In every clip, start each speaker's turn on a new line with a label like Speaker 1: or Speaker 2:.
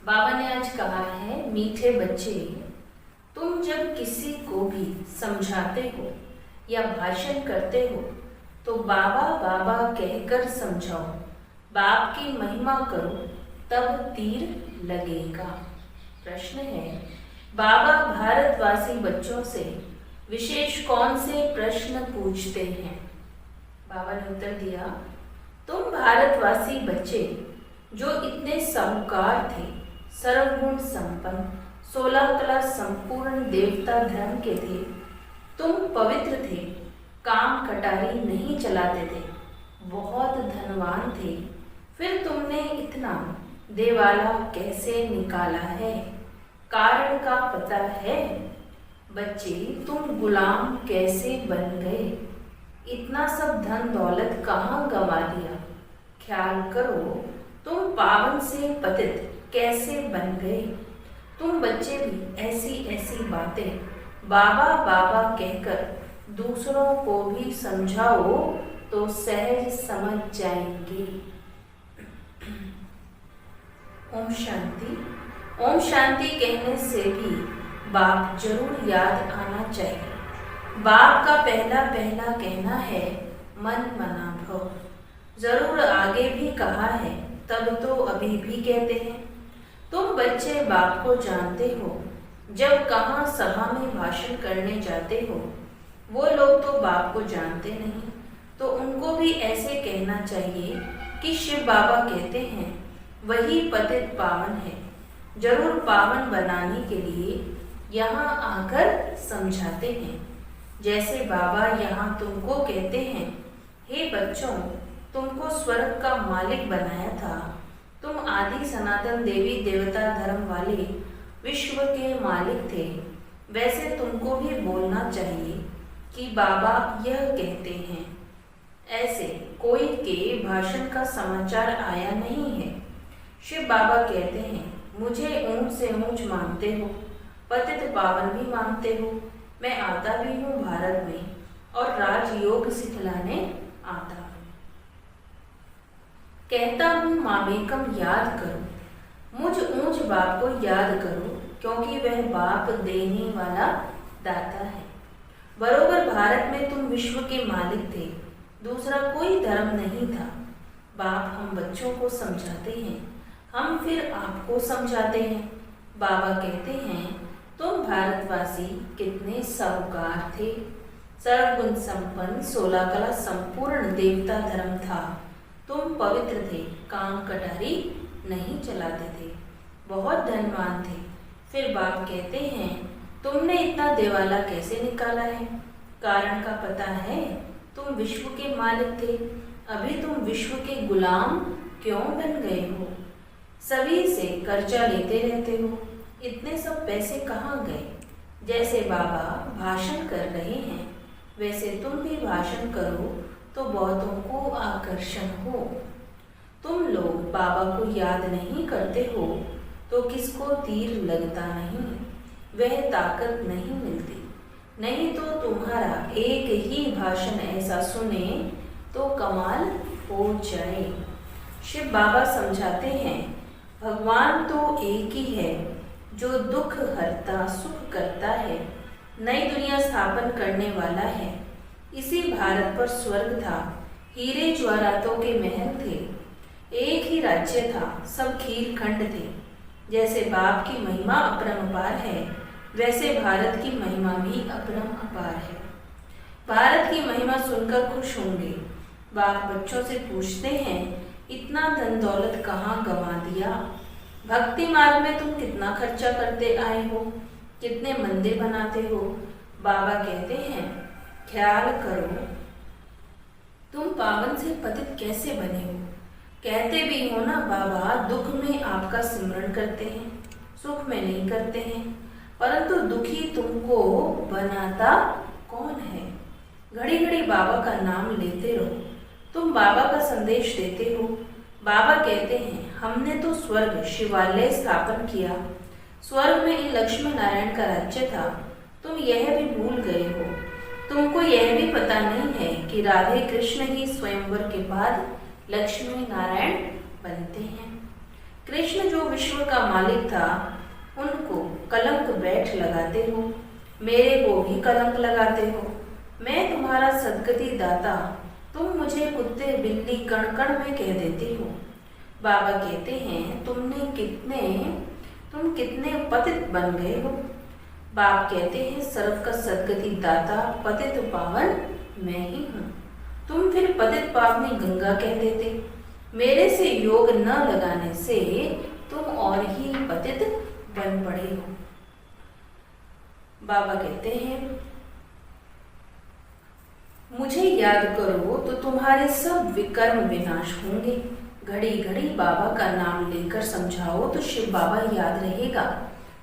Speaker 1: बाबा ने आज कहा है, मीठे बच्चे, तुम जब किसी को भी समझाते हो या भाषण करते हो तो बाबा बाबा कहकर समझाओ, बाप की महिमा करो, तब तीर लगेगा। प्रश्न है, बाबा भारतवासी बच्चों से विशेष कौन से प्रश्न पूछते हैं? बाबा ने उत्तर दिया, तुम भारतवासी बच्चे जो इतने साहूकार थे, सर्वगुण संपन्न, 16 कला संपूर्ण देवता धर्म के थे, तुम पवित्र थे, काम कटारी नहीं चलाते थे, बहुत धनवान थे, फिर तुमने इतना देवाला कैसे निकाला है? कारण का पता है? बच्चे, तुम गुलाम कैसे बन गए? इतना सब धन दौलत कहाँ गंवा दिया? ख्याल करो, तुम पावन से पतित कैसे बन गए? तुम बच्चे भी ऐसी ऐसी बातें बाबा बाबा कहकर दूसरों को भी समझाओ तो सहज समझ जाएंगे। ओम शांति। ओम शांति कहने से भी बाप जरूर याद आना चाहिए। बाप का पहला पहला कहना है, मन मना भव। जरूर आगे भी कहा है, तब तो अभी भी कहते हैं। तुम बच्चे बाप को जानते हो। जब कहाँ सभा में भाषण करने जाते हो, वो लोग तो बाप को जानते नहीं, तो उनको भी ऐसे कहना चाहिए कि शिव बाबा कहते हैं, वही पतित पावन है। जरूर पावन बनाने के लिए यहाँ आकर समझाते हैं। जैसे बाबा यहाँ तुमको कहते हैं, हे बच्चों, तुमको स्वर्ग का मालिक बनाया था, तुम आदि सनातन देवी देवता धर्म वाले विश्व के मालिक थे। वैसे तुमको भी बोलना चाहिए कि बाबा यह कहते हैं। ऐसे कोई के भाषण का समाचार आया नहीं है। शिव बाबा कहते हैं, मुझे ऊंच से ऊंच मानते हो, पतित पावन भी मानते हो। मैं आता भी हूँ भारत में और राजयोग सिखलाने आता हूँ। कहता हूँ मामेकम याद करो, मुझ ऊंच बाप को याद करो, क्योंकि वह बाप देने वाला दाता है। बरोबर भारत में तुम विश्व के मालिक थे, दूसरा कोई धर्म नहीं था। बाप हम बच्चों को समझाते हैं, हम फिर आपको समझाते हैं। बाबा कहते हैं, तुम भारतवासी कितने साहूकार थे, सर्वगुण संपन्न, 16 कला संपूर्ण देवता धर्म था, तुम पवित्र थे, काम कटारी नहीं चलाते थे, बहुत धनवान थे। फिर बाप कहते हैं, तुमने इतना देवाला कैसे निकाला है? कारण का पता है? तुम विश्व के मालिक थे, अभी तुम विश्व के गुलाम क्यों बन गए हो? सभी से कर्जा लेते रहते हो, इतने सब पैसे कहाँ गए? जैसे बाबा भाषण कर रहे हैं, वैसे तुम भी भाषण करो तो बहुतों को आकर्षण हो। तुम लोग बाबा को याद नहीं करते हो तो किसको तीर लगता नहीं, वह ताकत नहीं मिलती। नहीं तो तुम्हारा एक ही भाषण ऐसा सुने तो कमाल हो जाए। शिव बाबा समझाते हैं, भगवान तो एक ही है जो दुख हरता सुख करता है, नई दुनिया स्थापन करने वाला है। इसी भारत पर स्वर्ग था, हीरे ज्वारातों के महल थे, एक ही राज्य था, सब खीर खंड थे। जैसे बाप की महिमा अपरंपार है, वैसे भारत की महिमा भी अपरंपार है। भारत की महिमा सुनकर खुश होंगे। बाप बच्चों से पूछते हैं, इतना धन दौलत कहाँ गंवा दिया? भक्ति मार्ग में तुम कितना खर्चा करते आए हो, कितने मंदिर बनाते हो? बाबा कहते हैं, ख्याल करो, तुम पावन से पतित कैसे बने हो? कहते भी हो ना बाबा, दुख में आपका सिमरन करते हैं, सुख में नहीं करते हैं। परंतु दुखी तुमको बनाता कौन है? घड़ी घड़ी बाबा का नाम लेते रहो, तुम बाबा का संदेश देते हो। बाबा कहते हैं, हमने तो स्वर्ग शिवालय स्थापन किया, स्वर्ग में लक्ष्मी नारायण का राज्य था, तुम यह भी भूल गए हो। तुमको यह भी पता नहीं है कि राधे कृष्ण ही स्वयंवर के बाद लक्ष्मी नारायण बनते हैं। कृष्ण जो विश्व का मालिक था, उनको कलंक बैठ लगाते हो, मेरे को भी कलंक लगाते हो। मैं तुम्हारा सद्गति दाता, तुम मुझे कुत्ते बिल्ली कण कण में कह देते हो। बाबा कहते हैं तुम कितने पतित बन गए हो। बाप कहते हैं सर्व का सद्गति दाता पतित पावन मैं ही हूँ। तुम फिर पतित पावनी गंगा कह देते। मेरे से योग न लगाने से तुम और ही पतित बन पड़े हो। बाबा कहते हैं मुझे याद करो तो तुम्हारे सब विकर्म विनाश होंगे। घड़ी घड़ी बाबा का नाम लेकर समझाओ तो शिव बाबा याद रहेगा।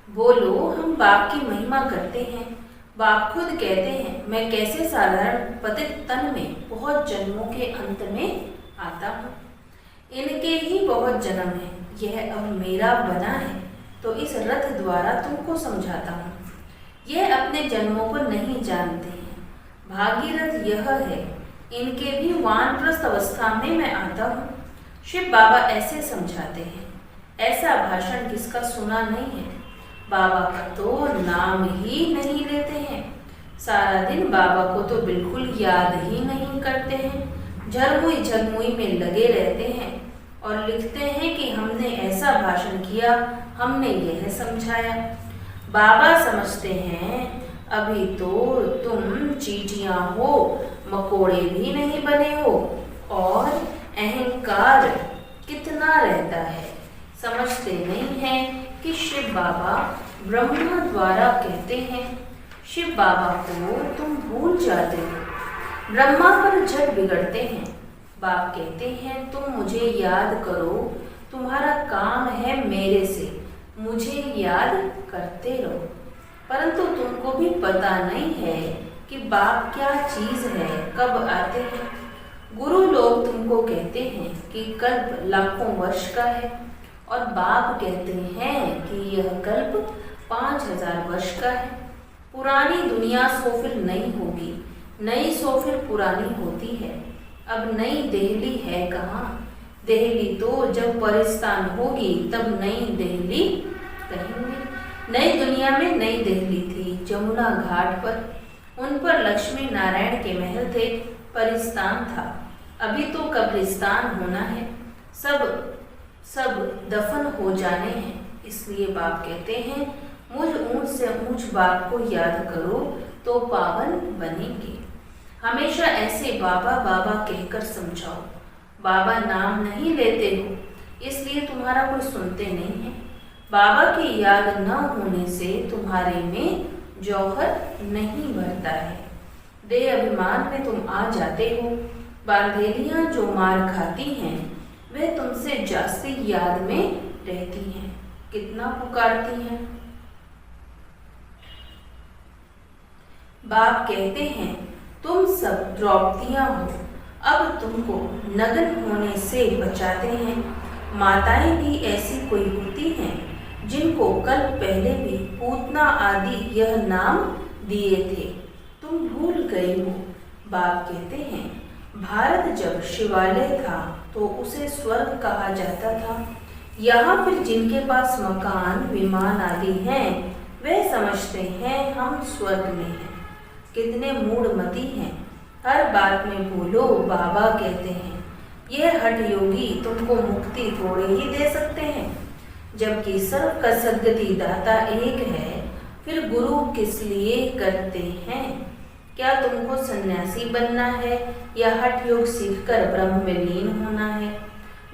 Speaker 1: बोलो हम बाप की महिमा करते हैं। बाप खुद कहते हैं मैं कैसे साधारण पतित तन में बहुत जन्मों के अंत में आता हूँ। इनके ही बहुत जन्म है, यह अब मेरा बना है तो इस रथ द्वारा तुमको समझाता हूँ। यह अपने जन्मों को नहीं जानते हैं। भागीरथ यह है, इनके भी वानप्रस्थ अवस्था में मैं आता हूँ। शिव बाबा ऐसे समझाते हैं। ऐसा भाषण किसका सुना नहीं है। बाबा का तो नाम ही नहीं लेते हैं। सारा दिन बाबा को तो बिल्कुल याद ही नहीं करते हैं। झरमुई झरमुई में लगे रहते हैं और लिखते हैं कि हमने ऐसा भाषण किया, हमने यह समझाया। बाबा समझते हैं अभी तो तुम चींटियां हो, मकोड़े भी नहीं बने हो और अहंकार कितना रहता है। समझते नहीं हैं कि शिव बाबा ब्रह्मा द्वारा कहते हैं। शिव बाबा को तुम भूल जाते हो, ब्रह्मा पर झट बिगड़ते हैं। बाप कहते हैं तुम मुझे याद करो, तुम्हारा काम है मेरे से मुझे याद करते रहो। परंतु तुमको भी पता नहीं है कि बाप क्या चीज है, कब आते हैं। गुरु लोग तुमको कहते हैं कि कल्प लाखों वर्ष का है और बाप कहते हैं कि यह कल्प 5000 वर्ष का है। पुरानी दुनिया सो फिर नई होगी, नई सो फिर पुरानी होती है। अब नई देहली है कहाँ? देहली तो जब परिस्तान होगी तब नई देहली कहेंगे। नई दुनिया में नई देहली थी जमुना घाट पर, उन पर लक्ष्मी नारायण के महल थे, परिस्तान था। अभी तो कब्रिस्तान होना है, सब दफन हो जाने हैं। इसलिए बाप कहते हैं मुझ ऊंच से ऊंच बाप को याद करो तो पावन बनेंगे। हमेशा ऐसे बाबा बाबा कहकर समझाओ। बाबा नाम नहीं लेते हो इसलिए तुम्हारा कोई सुनते नहीं है। बाबा की याद न होने से तुम्हारे में जौहर नहीं भरता है। देह अभिमान में तुम आ जाते हो। बांधेलियां जो मार खाती हैं वे तुमसे जास्ती याद में रहती हैं, कितना पुकारती हैं। बाप कहते हैं तुम सब द्रौपदियां हो, अब तुमको नग्न होने से बचाते हैं। माताएं भी ऐसी कोई होती हैं जिनको कल पहले भी पूतना आदि यह नाम दिए थे, तुम भूल गए हो। बाप कहते हैं भारत जब शिवालय था तो उसे स्वर्ग कहा जाता था। यहाँ फिर जिनके पास मकान विमान आदि हैं वे समझते हैं हम स्वर्ग में हैं। कितने मूढ़मती हैं, हर बात में बोलो बाबा कहते हैं। यह हठ योगी तुमको मुक्ति थोड़े ही दे सकते हैं। जबकि सर्व का सद्गति दाता एक है, फिर गुरु किस लिए करते हैं? क्या तुमको सन्यासी बनना है या हठ योग सीखकर ब्रह्म में लीन होना है?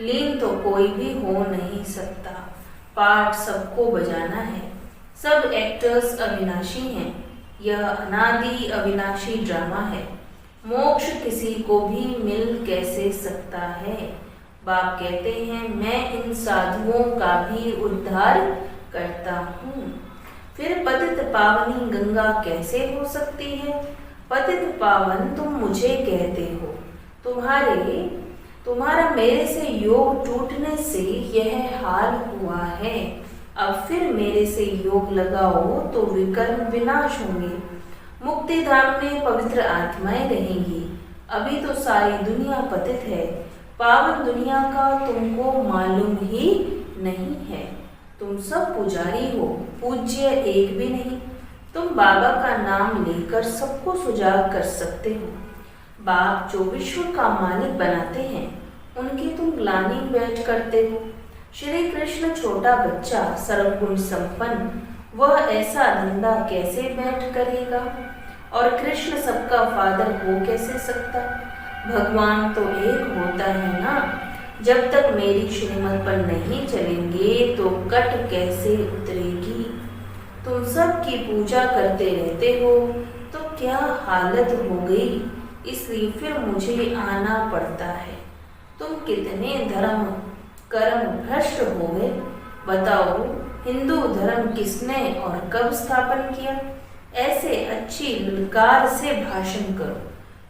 Speaker 1: लीन तो कोई भी हो नहीं सकता, पाठ सबको बजाना है। सब एक्टर्स अविनाशी हैं, यह अनादि अविनाशी ड्रामा है। मोक्ष किसी को भी मिल कैसे सकता है? बाप कहते हैं मैं इन साधुओं का भी उद्धार करता हूँ। फिर पतित पावनी गंगा कैसे हो सकती है? पतित पावन तुम मुझे कहते हो, तुम्हारा मेरे से योग टूटने से यह हाल हुआ है। अब फिर मेरे से योग लगाओ तो विकर्म विनाश होंगे। मुक्ति धाम में पवित्र आत्माएं रहेंगी। अभी तो सारी दुनिया पतित है, पावन दुनिया का तुमको मालूम ही नहीं है। तुम सब पुजारी हो, पूज्य एक भी नहीं। तुम बाबा का नाम लेकर सबको सुजाग कर सकते हो। बाप जो विश्व का मालिक बनाते हैं, उनकी तुम ग्लानि बैठ करते हो। श्री कृष्ण छोटा बच्चा सर्वगुण संपन्न, वह ऐसा धंधा कैसे बैठ करेगा? और कृष्ण सबका फादर हो कैसे सकता? भगवान तो एक होता है ना। जब तक मेरी श्रीमत पर नहीं चलेंगे तो कट कैसे उतरेगी? तुम सब की पूजा करते रहते हो तो क्या हालत हो गई, इसलिए फिर मुझे आना पड़ता है। तुम कितने धर्म कर्म भ्रष्ट हो गए, बताओ। हिंदू धर्म किसने और कब स्थापन किया? ऐसे अच्छी ललकार से भाषण करो।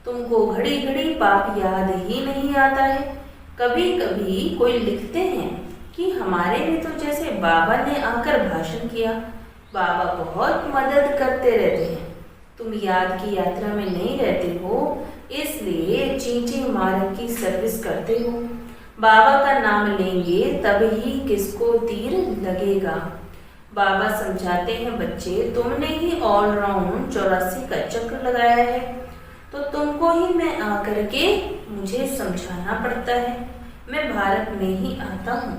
Speaker 1: तुमको घड़ी घड़ी पाप याद ही नहीं आता है। कभी कभी कोई लिखते हैं कि हमारे में तो जैसे बाबा ने आकर भाषण किया। बाबा बहुत मदद करते रहते हैं। तुम याद की यात्रा में नहीं रहते हो, इसलिए चींटी मार्ग की सर्विस करते हो। बाबा का नाम लेंगे तब ही किसको तीर लगेगा। बाबा समझाते हैं, बच्चे तुमने ही ऑलराउंड 84 का चक्र लगाया है, तो तुमको ही मैं आकर के मुझे समझाना पड़ता है। मैं भारत में ही आता हूँ।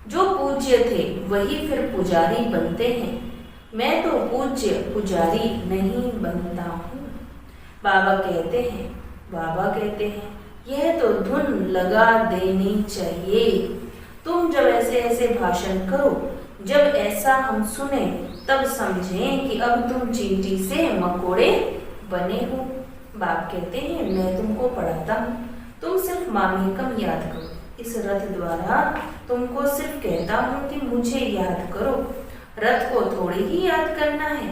Speaker 1: जो पूज्य थे वही फिर पुजारी बनते हैं। मैं तो पूज्य पुजारी नहीं बनता हूँ। बाबा कहते हैं यह तो धुन लगा देनी चाहिए। तुम जब ऐसे ऐसे भाषण करो, जब ऐसा हम सुने, तब समझें कि अब तुम चींटी से मकोड़े बने हो। बाप कहते हैं, मैं तुमको पढ़ाता हूँ, तुम सिर्फ मामेकम याद करो। इस रथ द्वारा तुमको सिर्फ कहता हूँ कि मुझे याद करो, रथ को थोड़ी ही याद करना है।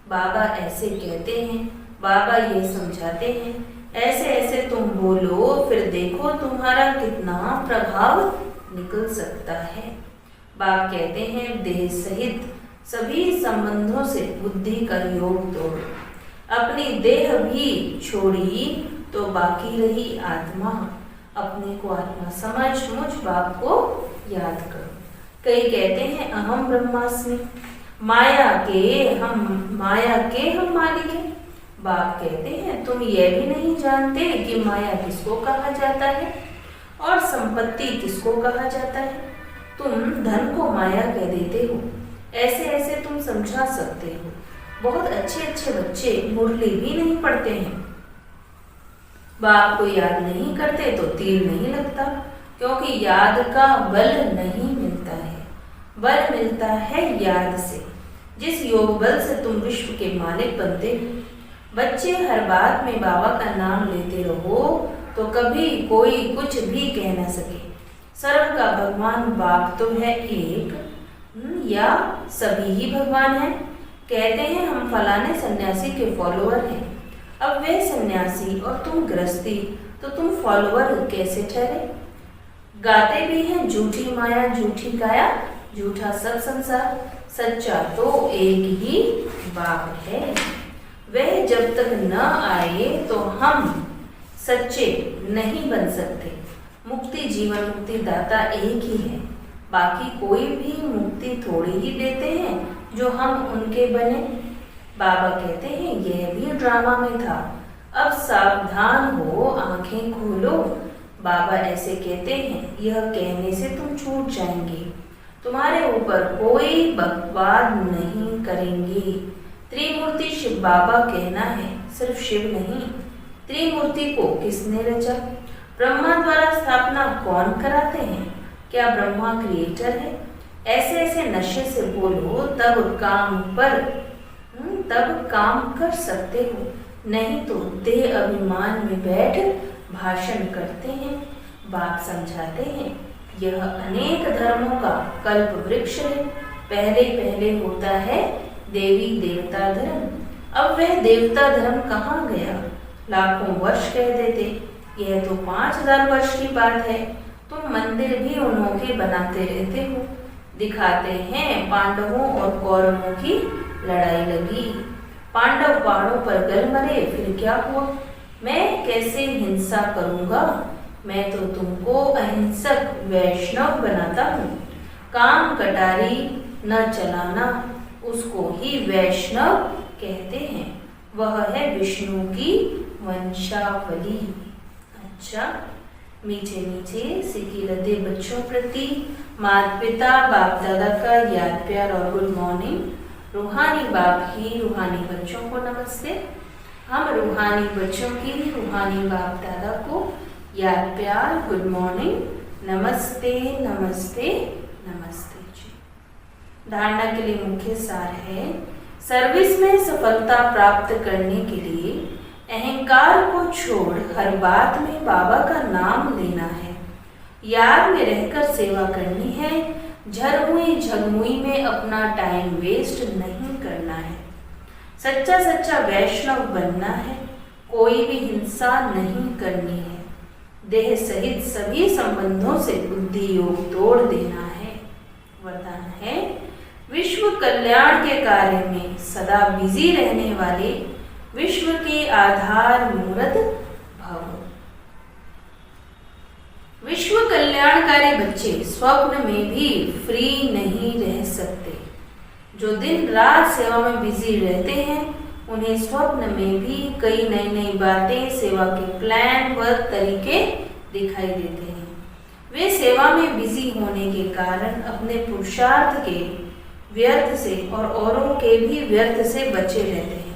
Speaker 1: बाबा ऐसे कहते हैं, बाबा ये समझाते हैं, ऐसे ऐसे तुम बोलो, फिर देखो तुम्हारा कितना प्रभाव निकल सकता है। बाप कहते हैं, देह सहित सभी संबंधों से बुद्धि का योग तोड़ो। अपनी देह भी छोड़ी तो बाकी रही आत्मा। अपने को आत्मा समझ मुझ बाप को याद करो। कई कहते हैं अहम ब्रह्मास्मि, माया के हम मालिक हैं। बाप कहते हैं, तुम यह भी नहीं जानते कि माया किसको कहा जाता है और संपत्ति किसको कहा जाता है। तुम धन को माया कह देते हो। ऐसे ऐसे तुम समझा सकते हो। बहुत अच्छे अच्छे बच्चे मुरली भी नहीं पढ़ते हैं। बाप को याद नहीं करते तो तीर नहीं लगता, क्योंकि याद का बल नहीं मिलता है। बल मिलता है याद से, जिस योग बल से तुम विश्व के मालिक बनते हो। बच्चे हर बात में बाबा का नाम लेते रहो तो कभी कोई कुछ भी कह न सके। सर्व का भगवान बाप तो है एक, या सभी ही भगवान हैं। कहते हैं हम फलाने सन्यासी के फॉलोअर हैं। अब वे सन्यासी और तुम गृहस्थी, तो तुम फॉलोअर कैसे ठहरे? गाते भी हैं झूठी माया झूठी काया, झूठा सब संसार, सच्चा तो एक ही बाप है। वह जब तक न आए तो हम सच्चे नहीं बन सकते। मुक्ति जीवन मुक्ति दाता एक ही है। बाकी कोई भी मुक्ति थोड़ी ही देते हैं जो हम उनके बने। बाबा कहते हैं, यह भी ड्रामा में था, अब सावधान हो, आंखें खोलो। बाबा ऐसे कहते हैं, यह कहने से तुम छूट जाएंगे। तुम्हारे ऊपर कोई बकवाद नहीं करेंगे। त्रिमूर्ति शिव बाबा कहना है, सिर्फ शिव नहीं। त्रिमूर्ति को किसने रचा? ब्रह्मा द्वारा स्थापना कौन कराते हैं? क्या ब्रह्मा क्रिएटर है? ऐसे ऐसे नशे से बोलो, तब काम कर सकते हो। नहीं तो देह अभिमान में बैठ भाषण करते हैं। बाप समझाते हैं, यह अनेक धर्मों का कल्प वृक्ष है। पहले पहले होता है देवी देवता धर्म। अब वह देवता धर्म कहाँ गया? लाखों वर्ष कह देते, यह तो 5000 वर्ष की बात है। तुम मंदिर भी उन्होंने बनाते रहते हो। दिखाते हैं पांडवों और कौरवों की लड़ाई लगी, पांडव पहाड़ों पर गल मरे, फिर क्या हुआ? मैं कैसे हिंसा करूंगा? मैं तो तुमको अहिंसक वैष्णव बनाता हूँ। काम कटारी न चलाना, उसको ही वैष्णव कहते हैं। वह है विष्णु की वंशावली। अच्छा, मीठे मीठे सिकी लदे बच्चों प्रति माता पिता बाप दादा का याद प्यार और गुड मॉर्निंग। रूहानी बाप की रूहानी बच्चों को नमस्ते। हम रूहानी बच्चों की रूहानी बाप दादा को याद प्यार गुड मॉर्निंग, नमस्ते नमस्ते नमस्ते जी। धारणा के लिए मुख्य सार है, सर्विस में सफलता प्राप्त करने के लिए अहंकार को छोड़ हर बात में बाबा का नाम लेना है। याद में रहकर सेवा करनी है। झरमुई झगमुई में अपना टाइम वेस्ट नहीं करना है। सच्चा सच्चा वैष्णव बनना है। कोई भी हिंसा नहीं करनी है। देह सहित सभी संबंधों से बुद्धि योग तोड़ देना है। वरदान है, विश्व कल्याण के कार्य में सदा बिजी रहने वाले विश्व के आधार मूर्त भव। विश्व कल्याणकारी बच्चे स्वप्न में भी फ्री नहीं रह सकते। जो दिन रात सेवा में बिजी रहते हैं, उन्हें स्वप्न में भी कई नई नई बातें, सेवा के प्लान व तरीके दिखाई देते हैं। वे सेवा में बिजी होने के कारण अपने पुरुषार्थ के व्यर्थ से और औरों के भी व्यर्थ से बचे रहते हैं।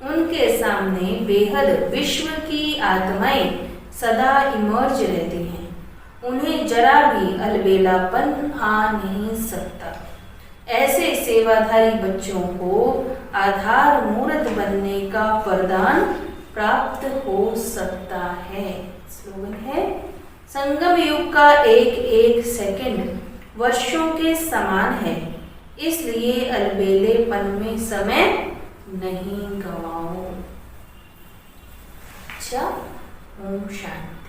Speaker 1: उनके सामने बेहद विश्व की आत्माएं सदा इमर्ज रहती हैं। उन्हें जरा भी अलबेलापन आ नहीं सकता। ऐसे सेवाधारी बच्चों को आधार मूर्त बनने का वरदान प्राप्त हो सकता है। स्लोगन है, संगम युग का एक एक सेकंड वर्षों के समान है, इसलिए अलबेलेपन में समय नहीं गवाओ। अच्छा, ओम शांति।